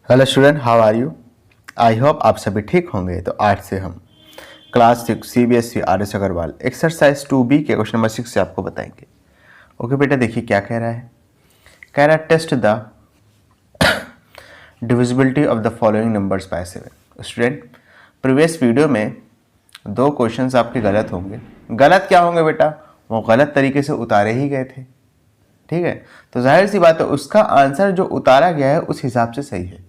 Hello student, how are you? I hope आप सभी ठीक होंगे। तो आज से हम class 6 CBSE RS Agarwal exercise 2B के क्वेश्चन नंबर 6 से आपको बताएंगे। ओके बेटा, देखिए क्या कह रहा है। कह रहा है test the divisibility of the following numbers by 7। Student, previous video में दो क्वेश्चंस आपके गलत होंगे। गलत क्या होंगे बेटा? वो गलत तरीके से उतारे ही गए थे। ठीक है, तो जाहिर सी बात है उसका आंसर जो उतारा गया है उस हिसाब से सही है।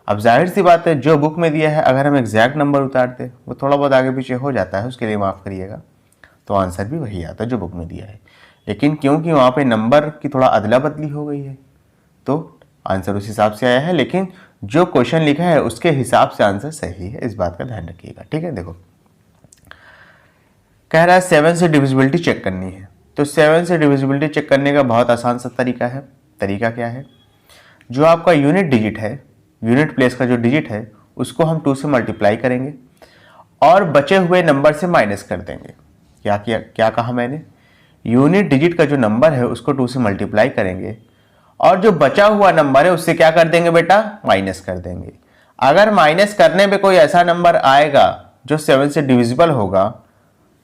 अब जाहिर सी बात है जो बुक में दिया है अगर हम एग्जैक्ट नंबर उतारते वो थोड़ा बहुत आगे पीछे हो जाता है, उसके लिए माफ़ करिएगा, तो आंसर भी वही आता है जो बुक में दिया है। लेकिन क्योंकि वहाँ पे नंबर की थोड़ा अदला बदली हो गई है तो आंसर उस हिसाब से आया है, लेकिन जो क्वेश्चन लिखा है उसके हिसाब से आंसर सही है, इस बात का ध्यान रखिएगा। ठीक है, देखो कह रहा है 7 से डिविजिबिलिटी चेक करनी है। तो 7 से डिविजिबिलिटी चेक करने का बहुत आसान सा तरीका है। तरीका क्या है? जो आपका यूनिट डिजिट है, यूनिट प्लेस का जो डिजिट है उसको हम 2 से मल्टीप्लाई करेंगे और बचे हुए नंबर से माइनस कर देंगे। क्या कहा मैंने? यूनिट डिजिट का जो नंबर है उसको 2 से मल्टीप्लाई करेंगे और जो बचा हुआ नंबर है उससे क्या कर देंगे बेटा? माइनस कर देंगे। अगर माइनस करने पे कोई ऐसा नंबर आएगा जो 7 से डिविजिबल होगा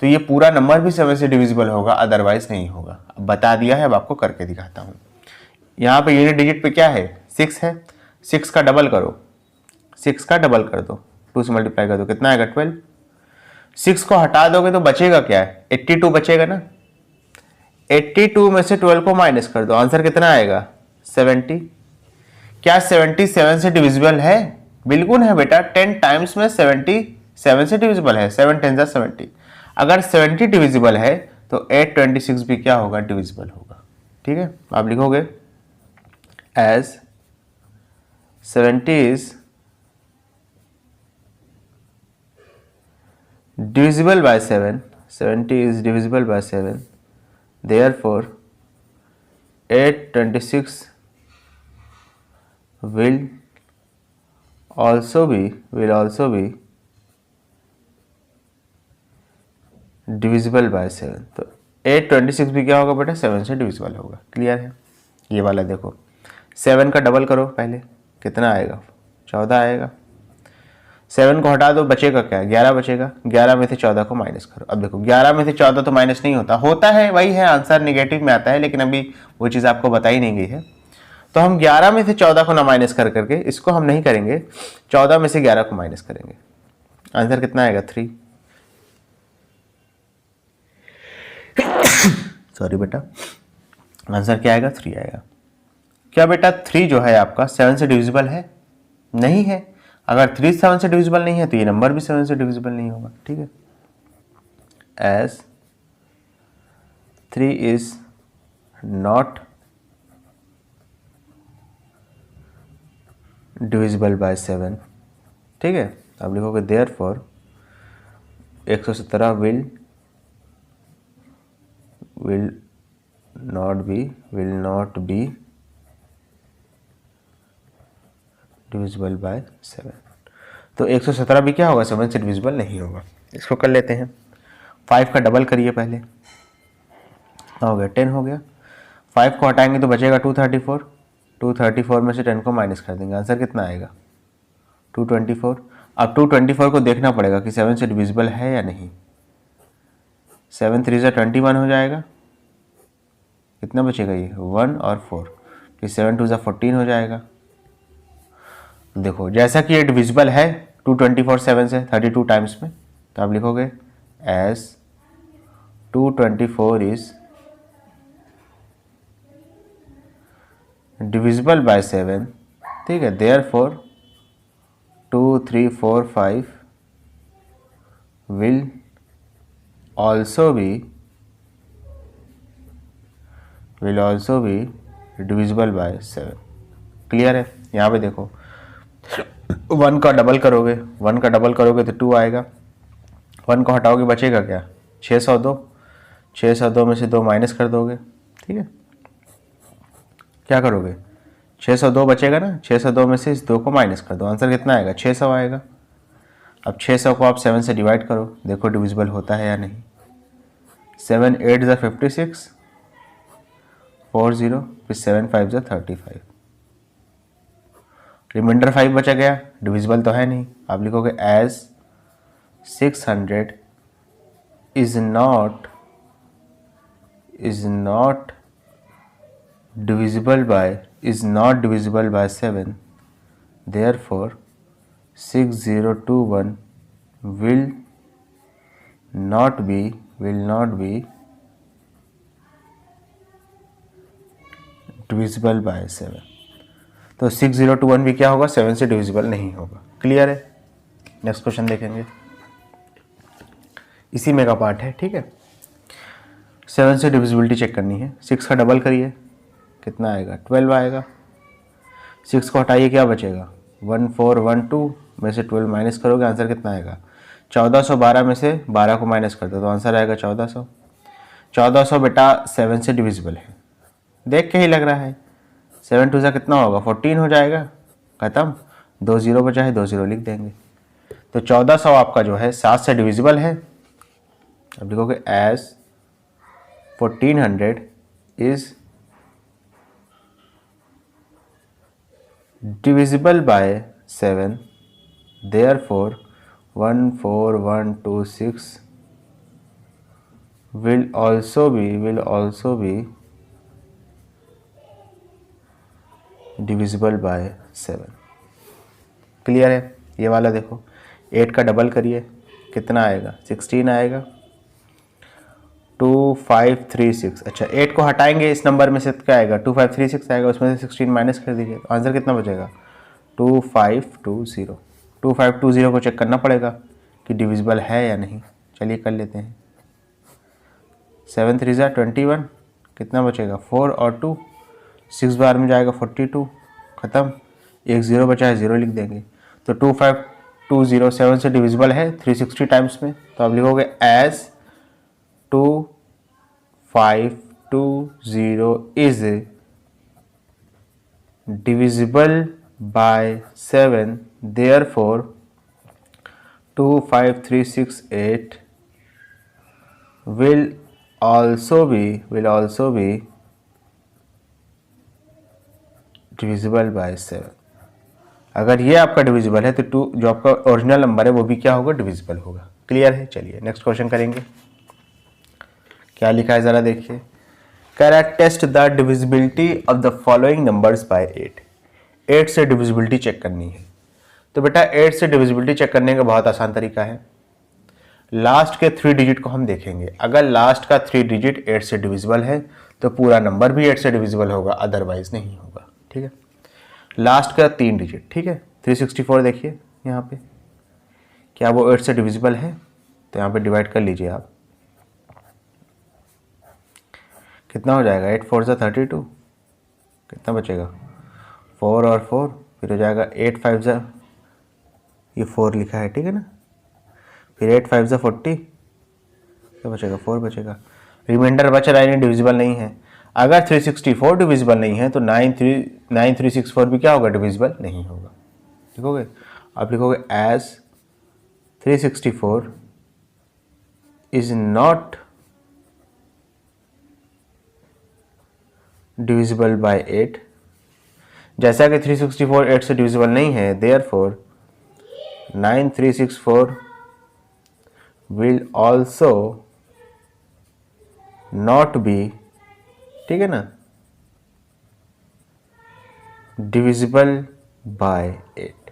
तो ये पूरा नंबर भी 7 से डिविजिबल होगा, अदरवाइज नहीं होगा। अब बता दिया है, अब आपको करके दिखाता हूँ। यहाँ पे यूनिट डिजिट पे क्या है? 6 है। 6 का डबल करो, 6 का डबल कर दो, 2 से मल्टीप्लाई कर दो, कितना आएगा? 12। 6 को हटा दोगे तो बचेगा क्या है? 82 बचेगा ना। 82 में से 12 को माइनस कर दो, आंसर कितना आएगा? 70। क्या 70 7 से डिविजिबल है? बिल्कुल है बेटा, 10 टाइम्स में 70 7 से डिविजिबल है। 7 10 जा 70। अगर 70 डिविजिबल है तो 826 भी क्या होगा? डिविजिबल होगा। ठीक है, आप लिखोगे as 70 is divisible by 7, 70 is divisible by 7, therefore 826 will also be divisible by 7। तो 826 भी क्या होगा बेटा? 7 से डिविजिबल होगा। क्लियर है? ये वाला देखो, 7 का डबल करो पहले, कितना आएगा? 14 आएगा। 7 को हटा दो, बचेगा क्या? 11 बचेगा। 11 में से 14 को माइनस करो। अब देखो 11 में से 14 तो माइनस नहीं होता, होता है वही है, आंसर निगेटिव में आता है, लेकिन अभी वो चीज़ आपको बताई नहीं गई है। तो हम 11 में से 14 को ना माइनस कर करके इसको हम नहीं करेंगे, 14 में से 11 को माइनस करेंगे। आंसर कितना आएगा? 3। सॉरी बेटा, आंसर क्या आएगा? 3 आएगा। क्या बेटा 3 जो है आपका 7 से डिविजिबल है? नहीं है। अगर 3 7 से डिविजिबल नहीं है तो ये नंबर भी 7 से डिविजिबल नहीं होगा। ठीक है, as 3 is not divisible by 7। ठीक है, अब लिखोगे therefore 117 will not be divisible by 7। तो 117 भी क्या होगा? 7 से डिविजिबल नहीं होगा। इसको कर लेते हैं, 5 का डबल करिए पहले, हो गया 10 हो गया। 5 को हटाएंगे तो बचेगा 234। 234 में से 10 को माइनस कर देंगे, आंसर कितना आएगा? 224। अब 224 को देखना पड़ेगा कि 7 से डिविजिबल है या नहीं। 7 3 21 हो जाएगा, कितना बचेगा? ये 1 और 4, फिर 7 2 14 हो जाएगा। देखो जैसा कि ये डिविजिबल है 224 7 से 32 टाइम्स में, तो आप लिखोगे एज 224 इज डिविजिबल बाय 7। ठीक है, therefore 2 3 4 5 will also be divisible bye 7। Clear है? यहाँ पे देखो 1 का डबल करोगे, 1 का डबल करोगे तो 2 आएगा। 1 को हटाओगे बचेगा क्या? 602। 602 में से 2 माइनस कर दोगे। ठीक है, क्या करोगे? 602 बचेगा ना, 602 में से इस 2 को माइनस कर दो, आंसर कितना आएगा? 600 आएगा। अब 600 को आप 7 से डिवाइड करो, देखो डिविजिबल होता है या नहीं। 7 8 ज़ा 56, 4 0, फिर 7 5 ज़ा 35। रिमाइंडर 5 बचा गया, डिविजिबल तो है नहीं, आप लिखोगे as 600 is not divisible by 7, therefore 6021 will not be divisible by 7। तो 6021 भी क्या होगा, 7 से डिविजिबल नहीं होगा। क्लियर है? नेक्स्ट क्वेश्चन देखेंगे, इसी में का पार्ट है, ठीक है। 7 से डिविजिबिलिटी चेक करनी है। 6 का डबल करिए, कितना आएगा, 12 आएगा। 6 को हटाइए, क्या बचेगा, 1412 में से 12 माइनस करोगे, आंसर कितना आएगा, 1412 में से 12 को माइनस कर दो तो आंसर आएगा 1400। 1400 बेटा 7 से डिविजिबल है, देख के ही लग रहा है। 7 2 सा कितना होगा, 14 हो जाएगा, खत्म। 2 0 बचा है, 2 0 लिख देंगे। तो 1400 आपका जो है 7 से डिविजिबल है। अब लिखोगे as 1400 is divisible by 7, therefore 14126 will also be divisible by 7। Clear है? ये वाला देखो, 8 का डबल करिए, कितना आएगा, 16 आएगा। 2536, अच्छा 8 को हटाएंगे इस नंबर में से क्या आएगा, 2536 आएगा, उसमें से 16 माइनस कर दीजिए तो आंसर कितना बचेगा, 2520। 2520 को चेक करना पड़ेगा कि डिविजिबल है या नहीं। चलिए कर लेते हैं। 7 3 ज़ा 21, कितना बचेगा, 4 और 2, 6 बार में जाएगा 42, ख़त्म। 1 0 बचा है, 0 लिख देंगे। तो 2520 7 से डिविजिबल है 360 टाइम्स में, तो आप लिखोगे as 2520 is divisible by 7, therefore 25368 will also be divisible by 7। अगर ये आपका डिविजिबल है तो 2 जो आपका ओरिजिनल नंबर है वो भी क्या होगा, डिविजिबल होगा। क्लियर है? चलिए नेक्स्ट क्वेश्चन करेंगे। क्या लिखा है ज़रा देखिए, कह रहा है test the divisibility of the following numbers by 8। 8 से डिविजिबिलिटी चेक करनी है। तो बेटा 8 से डिविजिबिलिटी चेक करने का बहुत आसान तरीका है। लास्ट के 3 डिजिट को हम देखेंगे। अगर लास्ट का 3 डिजिट 8 से डिविजिबल है तो पूरा नंबर भी 8 से डिविजिबल होगा, अदरवाइज नहीं होगा। ठीक है, लास्ट का 3 डिजिट, ठीक है। 364 देखिए यहाँ पे, क्या वो 8 से डिविजिबल है? तो यहाँ पे डिवाइड कर लीजिए आप, कितना हो जाएगा, 8 4 ज़ा 32, कितना बचेगा, 4 और 4, फिर हो जाएगा 8 5 ज़ा, ये 4 लिखा है, ठीक है ना, फिर 8 5 ज़ा 40, क्या बचेगा, 4 बचेगा। रिमाइंडर बच रहा है, डिविजिबल नहीं है। अगर 364 डिविजिबल नहीं है तो 9364 भी क्या होगा, डिविजिबल नहीं होगा। लिखोगे, आप लिखोगे as 364 is not divisible by 8। जैसा कि 364 8 से डिविजिबल नहीं है, therefore 9364 will also not be, ठीक है ना, डिविजिबल बाय 8।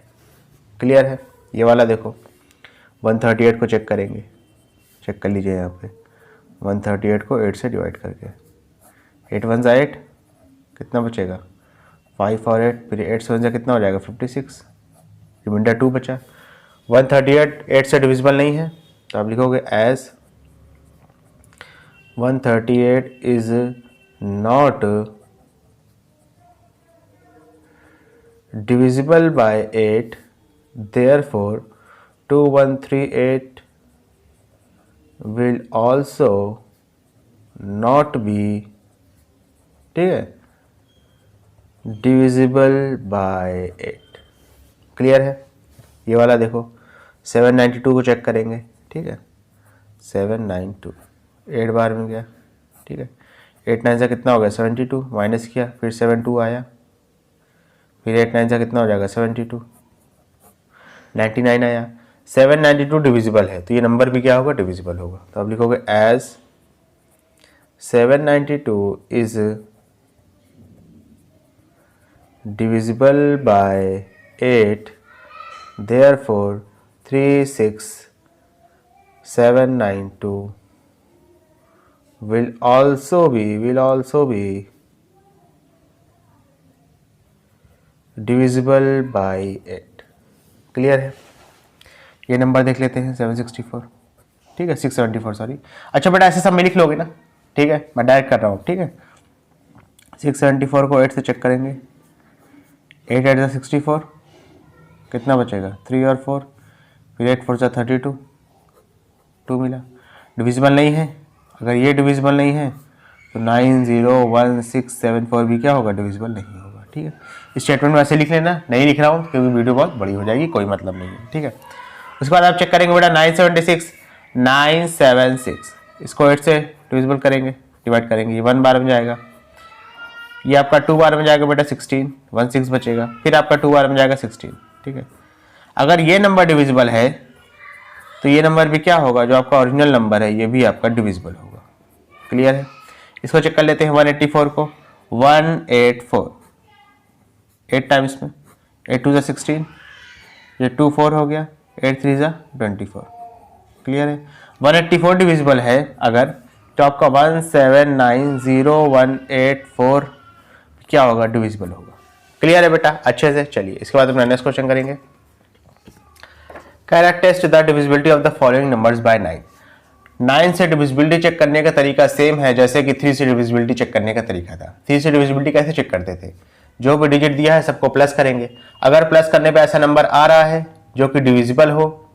क्लियर है? ये वाला देखो, 138 को चेक करेंगे, चेक कर लीजिए यहाँ पे, 138 को 8 से डिवाइड करके, 8 1 ज़ा 8, कितना बचेगा, 5 और 8, फिर 8 7 ज़ा कितना हो जाएगा, 56, रिमाइंडर 2 बचा। 138 8 से डिविजिबल नहीं है, तो आप लिखोगे as 138 is not divisible by 8, therefore 2138 will also not be, ठीक है, डिविजिबल बाय 8। क्लियर है? ये वाला देखो, 792 को चेक करेंगे, ठीक है, 792 8 बार में गया, ठीक है, 8 9 से कितना हो गया, 72, माइनस किया, फिर 72 आया, फिर 8 9 से कितना हो जाएगा 72, 99 आया। 792 डिविजिबल है तो ये नंबर भी क्या होगा, डिविजिबल होगा। तो आप लिखोगे as 792 is divisible by 8, therefore 36792 will also be divisible by 8। Clear है। ये नंबर देख लेते हैं 764, ठीक है 674 सॉरी। अच्छा बेटा ऐसे सब में लिख लोगे ना, ठीक है मैं डायरेक्ट कर रहा हूँ, ठीक है। 674 को 8 से चेक करेंगे, 8 8 64, कितना बचेगा 3 और 4, फिर 8 4 32, 2 मिला। डिविजिबल नहीं है, अगर ये डिविजिबल नहीं है तो 901674 भी क्या होगा, डिविजिबल नहीं होगा, ठीक है। इस स्टेटमेंट में ऐसे लिख लेना, नहीं लिख रहा हूँ क्योंकि वीडियो बहुत बड़ी हो जाएगी, कोई मतलब नहीं है, ठीक है। उसके बाद आप चेक करेंगे बेटा 976 इसको 8 से डिविजिबल करेंगे, डिवाइड करेंगे, ये 1 बार में जाएगा, ये आपका 2 बार में जाएगा बेटा 16, 16 बचेगा, फिर आपका 2 बार में जाएगा 16, ठीक है। अगर ये नंबर डिविजिबल है तो ये नंबर भी क्या होगा, जो आपका ओरिजिनल नंबर है ये भी आपका डिविजिबल होगा। क्लियर है। इसको चेक कर लेते हैं 184 को, 184 8 टाइम्स में, 8 2 16, ये 2 4 हो गया, 8 3 24। क्लियर है। 184 डिविजिबल है अगर, तो आपका 1790184 क्या होगा, डिविजिबल होगा। क्लियर है बेटा, अच्छे से। चलिए इसके बाद अपना नेक्स्ट क्वेश्चन करेंगे। Test the divisibility of the following numbers by 9। 9 से डिविजिबिलिटी चेक करने का तरीका सेम है जैसे कि 3 से डिविजिबिलिटी चेक करने का तरीका था। 3 से डिविजिबिलिटी कैसे चेक करते थे, जो भी डिजिट दिया है सबको प्लस करेंगे, अगर प्लस करने पे ऐसा नंबर आ रहा है जो कि डिविजिबल हो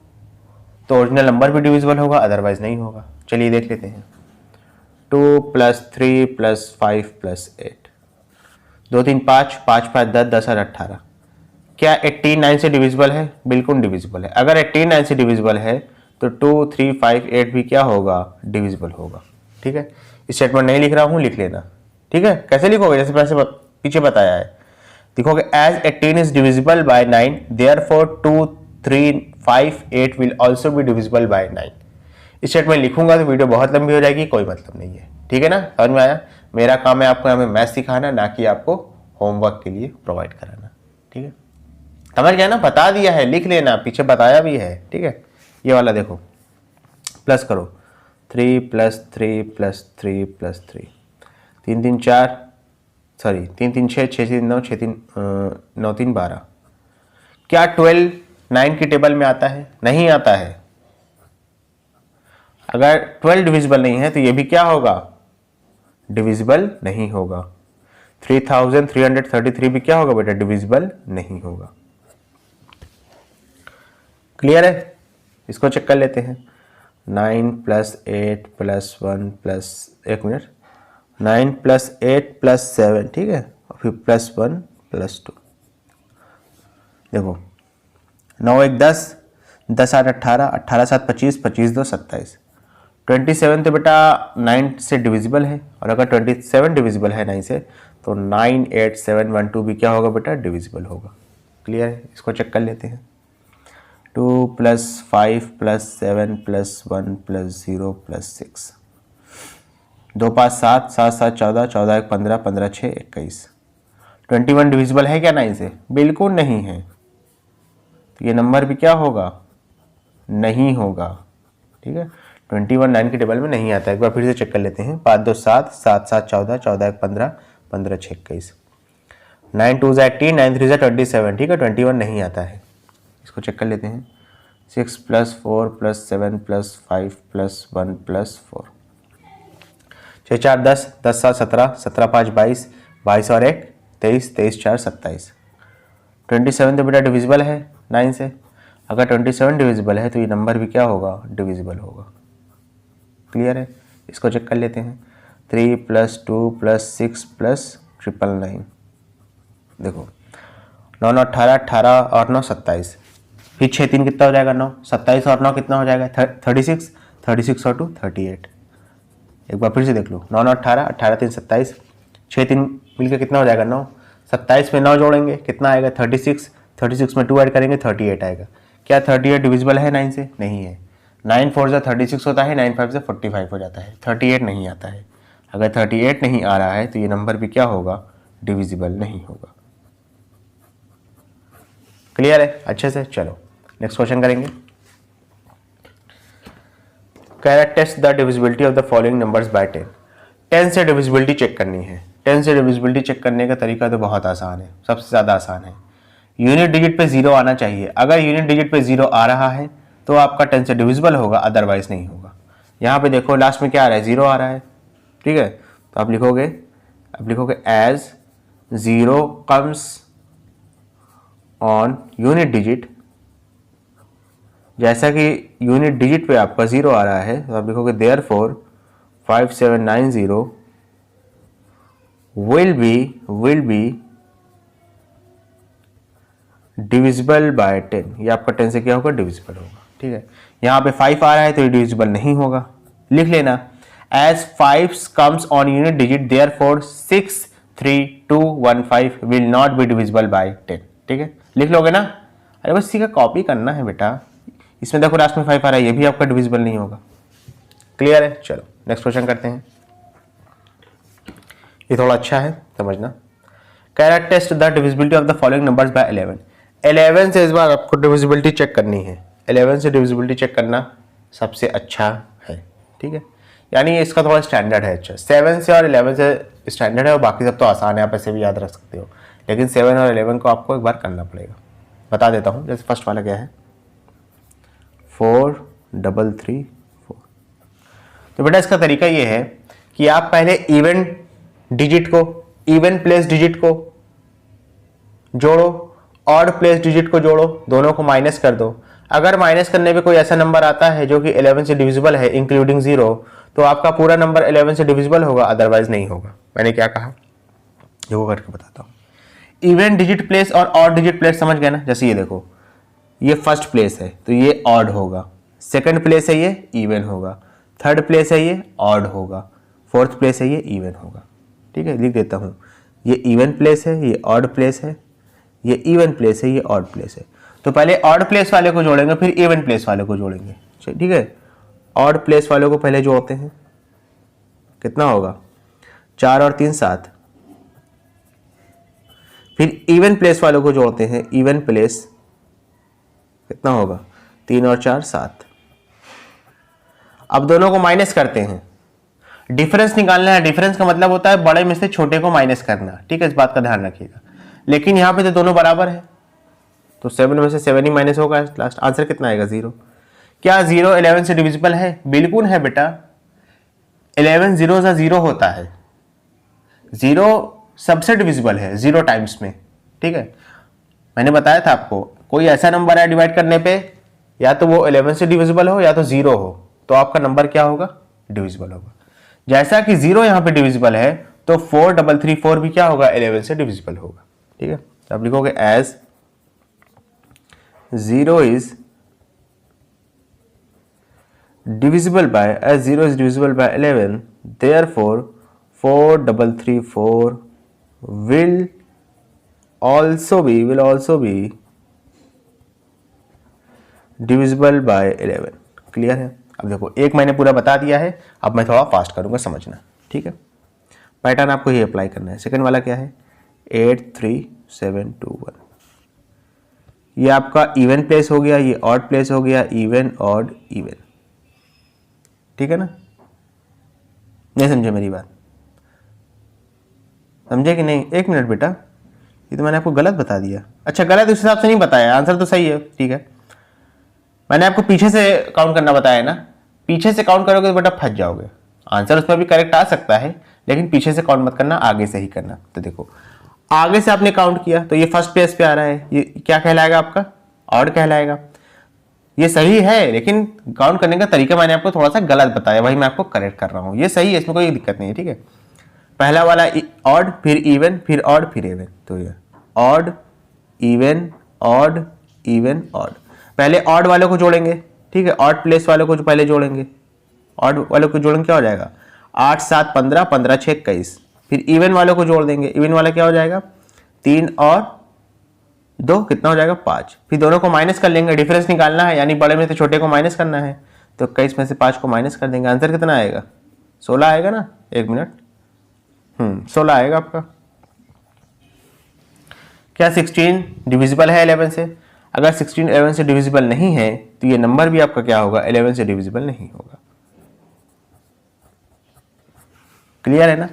तो ओरिजिनल नंबर भी डिविजिबल होगा, अदरवाइज नहीं होगा। चलिए देख लेते हैं। 2 + 3 + 5 + 8, 2 3 5, 5 5 10, 10 और 18। क्या 18 9 से डिविजिबल है, बिल्कुल डिविजिबल है। अगर 18 9 से डिविजिबल है तो 2 3 5 8 भी क्या होगा, डिविजिबल होगा, ठीक है। स्टेटमेंट नहीं लिख रहा हूं, लिख लेना, ठीक है। कैसे लिखोगे, जैसे पैसे पीछे बताया है, लिखोगे as 18 is divisible by 9 therefore 2 3 5 8 will also be divisible by 9। Statement लिखूंगा तो वीडियो बहुत लंबी हो जाएगी, कोई मतलब नहीं है, ठीक है ना। समझ में आया। मेरा काम है आपको यहाँ पे मैथ सिखाना, ना कि आपको होमवर्क के लिए प्रोवाइड कराना, ठीक है। समझ गया ना, बता दिया है, लिख लेना, पीछे बताया भी है, ठीक है। ये वाला देखो, प्लस करो 3 + 3 + 3 + 3, 3 3 4 सॉरी 3 3 6, 6 3 9, 6 3 9 3 12। क्या 12 9 की टेबल में आता है, नहीं आता है। अगर 12 डिविजिबल नहीं है तो ये भी क्या होगा, डिविजिबल नहीं होगा। 3333 भी क्या होगा बेटा, डिविजिबल नहीं होगा। क्लियर है। इसको चेक कर लेते हैं। 9 + 8 + 1 + 1 मिनट, 9 + 8 + 7, ठीक है, और फिर +1 + 2। देखो 9 1 10, 10 8 18, 18 7 25, 25 2 27। 27 तो बेटा 9 से डिविजिबल है, और अगर 27 डिविजिबल है 9 से तो 9 8 7 1 2 भी क्या होगा बेटा, डिविजिबल होगा। क्लियर है। इसको चेक कर लेते हैं। 2 + 5 + 7 + 1 + 0 + 6, 2 5 7, 7 7 14, 14 1 15, 15 6 21। 21 डिविजिबल है क्या 9 से, बिल्कुल नहीं है, तो ये नंबर भी क्या होगा, नहीं होगा, ठीक है। 21 9 की टेबल में नहीं आता है। एक बार फिर से चेक कर लेते हैं। 5 2 7, 7 7 14, 14 1 15, 15 6 21। 9 2 18, 9 3 27, ठीक है, 21 नहीं आता है। इसको चेक कर लेते हैं। 6 + 4 + 7 + 5 + 1 + 4, 6 4 10, 10 7 17, 17 5 22, 22 और 1 23, 23 4 27। 27 तो बेटा डिविजिबल है 9 से, अगर 27 डिविजिबल है तो ये नंबर भी क्या होगा, डिविजिबल होगा। क्लियर है। इसको चेक कर लेते हैं। 3 + 2 + 6 + 999। देखो 9 9 18, 18 और 9 27, फिर 6 3 कितना हो जाएगा 9, 27 और 9 कितना हो जाएगा 36, 36 और 2 38। एक बार फिर से देख लो। 9 9 18, 18 3 27, 6 3 मिलकर कितना हो जाएगा 9, 27 में 9 जोड़ेंगे कितना आएगा 36, 36 में 2 ऐड करेंगे 38 आएगा। क्या 38 डिविजिबल है 9 से? नहीं है। 9 4 से 36 होता है, 9 5 से 45 हो जाता है, 38 नहीं आता है। अगर 38 नहीं आ रहा है तो ये नंबर भी क्या होगा? डिविजिबल नहीं होगा। क्लियर है अच्छे से? चलो नेक्स्ट क्वेश्चन करेंगे। Test the divisibility of the following numbers by 10। 10 से डिविजिबिलिटी चेक करनी है। 10 से डिविजिबिलिटी चेक करने का तरीका तो बहुत आसान है, सबसे ज़्यादा आसान है। यूनिट डिजिट पे 0 आना चाहिए। अगर यूनिट डिजिट पे 0 आ रहा है तो आपका 10 से डिविजिबल होगा, अदरवाइज नहीं होगा। यहाँ पे देखो लास्ट में क्या आ रहा है? 0 आ रहा है, ठीक है। तो आप लिखोगे as 0 comes on unit digit. जैसा कि यूनिट डिजिट पे आपका 0 आ रहा है तो आप लिखोगे therefore 5790 will be divisible by 10। ये आपका 10 से क्या होगा? डिविजिबल होगा, ठीक है। यहाँ पे 5 आ रहा है तो ये डिविजिबल नहीं होगा। लिख लेना as 5 comes on unit digit therefore 63215 will not be divisible by 10, ठीक है। लिख लोगे ना? अरे बस इसी का कॉपी करना है बेटा। इसमें देखो लास्ट में 5 आ रहा है, ये भी आपका डिविजिबल नहीं होगा। क्लियर है? चलो नेक्स्ट क्वेश्चन करते हैं। ये थोड़ा अच्छा है, समझना। Test the divisibility of the following numbers by 11। 11 से इस बार आपको डिविजिबिलिटी चेक करनी है। 11 से डिविजिबिलिटी चेक करना सबसे अच्छा है, ठीक है। यानी इसका थोड़ा स्टैंडर्ड है। अच्छा 7 से और 11 से स्टैंडर्ड है और बाकी सब तो आसान है, आप ऐसे भी याद रख सकते हो। लेकिन 7 और 11 को आपको एक बार करना पड़ेगा। बता देता हूँ। जैसे फर्स्ट वाला क्या है? 4334। तो बेटा इसका तरीका ये है कि आप पहले इवन डिजिट को, इवन प्लेस डिजिट को जोड़ो, ऑड प्लेस डिजिट को जोड़ो, दोनों को माइनस कर दो। अगर माइनस करने पे कोई ऐसा नंबर आता है जो कि 11 से डिविजिबल है इंक्लूडिंग 0, तो आपका पूरा नंबर 11 से डिविजिबल होगा, अदरवाइज नहीं होगा। मैंने क्या कहा वो करके बताता हूँ। इवन डिजिट प्लेस और ऑड डिजिट प्लेस समझ गए ना? जैसे ये देखो, ये फर्स्ट प्लेस है तो ये ऑड होगा, सेकंड प्लेस है ये इवन होगा, थर्ड प्लेस है ये ऑड होगा, फोर्थ प्लेस है ये इवन होगा, ठीक है। लिख देता हूँ, ये इवन प्लेस है, ये ऑड प्लेस है, ये इवन प्लेस है, ये ऑड प्लेस है। तो पहले ऑड प्लेस वाले को जोड़ेंगे, फिर इवन प्लेस वाले को जोड़ेंगे, ठीक है। ऑड प्लेस वाले को पहले जोड़ते हैं, कितना होगा? 4 और 3 7। फिर इवन प्लेस वालों को जोड़ते हैं, इवन प्लेस कितना होगा? 3 और 4 7। अब दोनों को माइनस करते हैं, डिफरेंस निकालना है। डिफरेंस का मतलब होता है बड़े में से छोटे को माइनस करना, ठीक है। इस बात का ध्यान रखिएगा। लेकिन यहां पे तो दोनों बराबर है, तो 7 में से 7 ही माइनस होगा। लास्ट आंसर कितना आएगा? 0। क्या 0 11 से डिविजिबल है? बिल्कुल है बेटा। 11 0 से 0 होता है, 0 सबसे डिविजिबल है 0 टाइम्स में, ठीक है। मैंने बताया था आपको, कोई ऐसा नंबर है डिवाइड करने पे या तो वो 11 से डिविजिबल हो या तो 0 हो, तो आपका नंबर क्या होगा? डिविजिबल होगा। जैसा कि 0 यहां पे डिविजिबल है तो 4334 भी क्या होगा? 11 से डिविजिबल होगा, ठीक है। तो आप लिखोगे as 0 is divisible by, as 0 is divisible by 11, therefore 4334 will also be divisible by 11। Clear है? अब देखो, एक मैंने पूरा बता दिया है, अब मैं थोड़ा फास्ट करूंगा, समझना, ठीक है। पैटर्न आपको ये अप्लाई करना है। सेकंड वाला क्या है? 83721। ये आपका इवन प्लेस हो गया, ये ऑड प्लेस हो गया, इवन ऑड इवन, ठीक है ना? नहीं समझे मेरी बात? समझे कि नहीं? एक मिनट बेटा, ये तो मैंने आपको गलत बता दिया। अच्छा, गलत उस हिसाब से नहीं बताया, आंसर तो सही है, ठीक है। मैंने आपको पीछे से काउंट करना बताया ना, पीछे से काउंट करोगे तो बेटा फंस जाओगे। आंसर उसमें भी करेक्ट आ सकता है, लेकिन पीछे से काउंट मत करना, आगे से ही करना। तो देखो, आगे से आपने काउंट किया तो ये फर्स्ट प्लेस पे आ रहा है, ये क्या कहलाएगा? आपका ऑड कहलाएगा। ये सही है, लेकिन काउंट करने का तरीका मैंने आपको थोड़ा सा गलत बताया, वही मैं आपको करेक्ट कर रहा हूँ। ये सही है, इसमें कोई दिक्कत नहीं है, ठीक है। पहला वाला ऑड, फिर इवन, फिर ऑड, फिर इवन। तो ये odd even odd even odd. पहले ऑड वालों को जोड़ेंगे, ठीक है। ऑड प्लेस वालों को जो पहले जोड़ेंगे, ऑड वालों को जोड़ेंगे, क्या हो जाएगा? 8 7 15, 15 6 21। फिर इवन वालों को जोड़ देंगे, इवन वाला क्या हो जाएगा? 3 और 2 कितना हो जाएगा 5। फिर दोनों को माइनस कर लेंगे, डिफरेंस निकालना है, यानी बड़े में से छोटे को माइनस करना है। तो 21 में से 5 को माइनस कर देंगे, आंसर कितना आएगा 16 आएगा ना। 1 मिनट, 16 आएगा आपका। क्या 16 डिविजिबल है 11 से? अगर 16 11 से डिविजिबल नहीं है तो ये नंबर भी आपका क्या होगा 11 से डिविजिबल नहीं होगा। क्लियर है ना?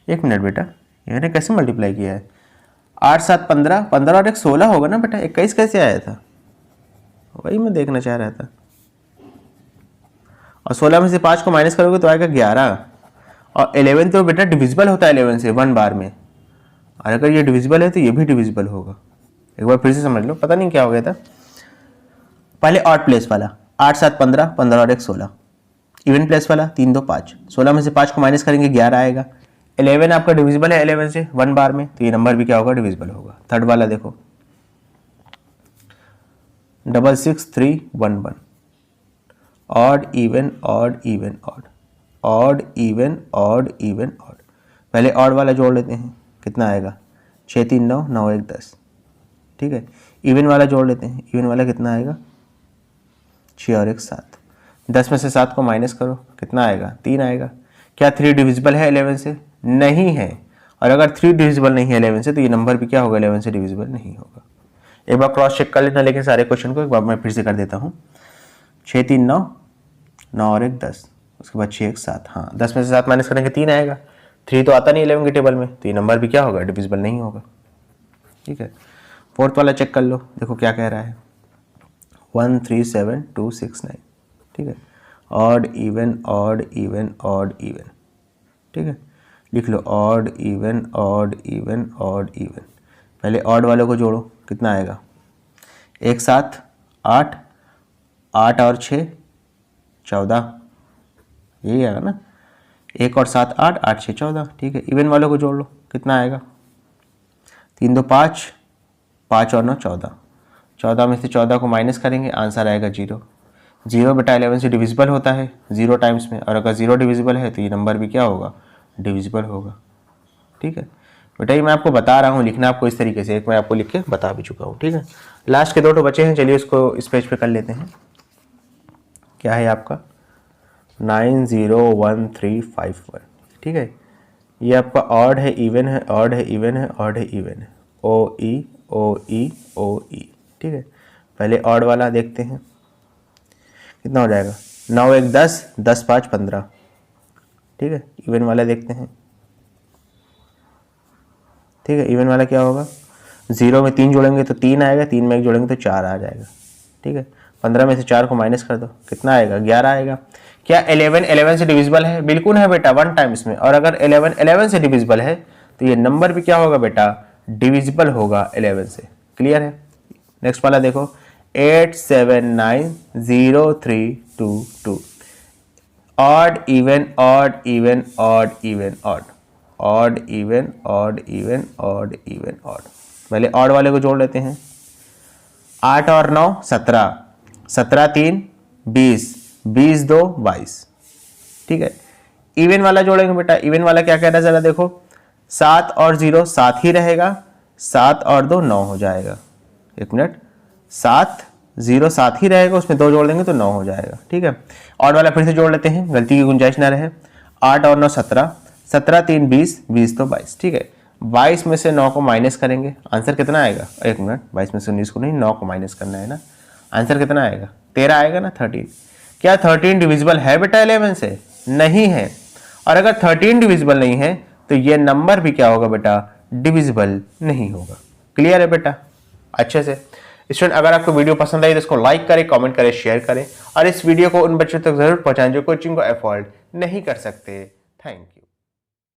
1 मिनट बेटा, मैंने कैसे मल्टीप्लाई किया है? 8 7 15, 15 और 1 16 होगा ना बेटा। 21 कैसे आया था? वही मैं देखना चाह रहा था। और 16 में से 5 को माइनस करोगे तो आएगा 11। और 11 तो बेटा डिविजिबल होता है 11 से 1 बार में, और अगर ये डिविजिबल है तो ये भी डिविजिबल होगा। एक बार फिर से समझ लो, पता नहीं क्या हो गया था। पहले ऑड प्लेस वाला 8 7 15, 15 और 1 16। इवन प्लेस वाला 3 2 5, 16 में से 5 को माइनस करेंगे 11 आएगा। 11 आपका डिविजिबल है 11 से 1 बार में, तो ये नंबर भी क्या होगा डिविजिबल होगा। थर्ड वाला देखो 6 6 3 1 1, odd even odd even odd, odd even odd even odd. पहले ऑड वाला जोड़ लेते हैं, कितना आएगा 6 3 9, 9 1 10। ठीक है, इवन वाला जोड़ लेते हैं, इवन वाला कितना आएगा 6 और 1 7। 10 में से 7 को माइनस करो, कितना आएगा 3 आएगा। क्या 3 डिविजिबल है 11 से? नहीं है। और अगर 3 डिविजिबल नहीं है 11 से तो ये नंबर भी क्या होगा 11 से डिविजिबल नहीं होगा। एक बार क्रॉस चेक कर लेना, लेकिन सारे क्वेश्चन को एक बार मैं फिर से कर देता हूँ। 6 3 9, 9 और 1 10, उसके बाद 6 1 7। हाँ, 10 में से 7 माइनस करेंगे 3 आएगा। 3 तो आता नहीं 11 के टेबल में, तो ये नंबर भी क्या होगा डिविजिबल नहीं होगा। ठीक है, फोर्थ वाला चेक कर लो, देखो क्या कह रहा है 1 3 7 2 6 9। ठीक है, odd even odd even odd even. ठीक है, लिख लो odd even odd even odd even. पहले ऑड वालों को जोड़ो, कितना आएगा 1 7 8, 8 और 6 14, यही आएगा ना। 1 और 7 8, 8 6 14। ठीक है, इवन वालों को जोड़ लो, कितना आएगा 3 2 5, 5 और 9 14। 14 में से 14 को माइनस करेंगे, आंसर आएगा 0। 0 बेटा 11 से डिविजिबल होता है 0 टाइम्स में, और अगर 0 डिविजिबल है तो ये नंबर भी क्या होगा डिविजिबल होगा। ठीक है बेटा, ये मैं आपको बता रहा हूँ, लिखना आपको इस तरीके से, एक मैं आपको लिख के बता भी चुका हूँ। ठीक है, लास्ट के 2 तो बचे हैं, चलिए उसको इस पेज पे कर लेते हैं। क्या है आपका 901351। ठीक है, ये आपका ऑड है इवन है, ऑड है इवन है, ऑड है इवन है, ओ ई ओ ई ओ ई। ठीक है, पहले ऑड वाला देखते हैं, कितना हो जाएगा 9 1 10, 10 5 15। ठीक है, इवन वाला देखते हैं। ठीक है, इवन वाला क्या होगा 0 में 3 जोड़ेंगे तो 3 आएगा, 3 में 1 जोड़ेंगे तो 4 आ जाएगा। ठीक है, 15 में से 4 को माइनस कर दो, कितना आएगा 11 आएगा। क्या 11 11 से डिविजिबल है? बिल्कुल है बेटा, 1 टाइम्स में। और अगर 11 11 से डिविजिबल है तो ये नंबर भी क्या होगा बेटा डिविजिबल होगा 11 से। क्लियर है? नेक्स्ट वाला देखो 8790322, odd even odd even odd even odd, odd even odd even odd even odd. पहले ऑड वाले को जोड़ लेते हैं, 8 और 9 17, 17 3 20, 20 2 22। ठीक है, इवन वाला जोड़ेंगे बेटा, इवन वाला क्या कह रहा है जरा देखो 7 और 0 7 ही रहेगा, 7 और 2 9 हो जाएगा। 1 मिनट, 7 0 7 ही रहेगा, उसमें 2 जोड़ देंगे तो 9 हो जाएगा। ठीक है, ऑड वाला फिर से जोड़ लेते हैं, गलती की गुंजाइश ना रहे। 8 और 9 17, 17 3 20, 20 तो 22। ठीक है, 22 में से 9 को माइनस करेंगे, आंसर कितना आएगा 1 मिनट, 22 में से 19 को नहीं 9 को माइनस करना है ना, आंसर कितना आएगा 13 आएगा ना 13। क्या 13 डिविजिबल है बेटा 11 से? नहीं है। और अगर 13 डिविजिबल नहीं है तो ये नंबर भी क्या होगा बेटा डिविजिबल नहीं होगा। क्लियर है बेटा अच्छे से? स्टूडेंट, अगर आपको वीडियो पसंद आई तो इसको लाइक करें, कमेंट करें, शेयर करें, और इस वीडियो को उन बच्चों तक जरूर पहुंचाएं जो कोचिंग को अफोर्ड नहीं कर सकते। Thank you.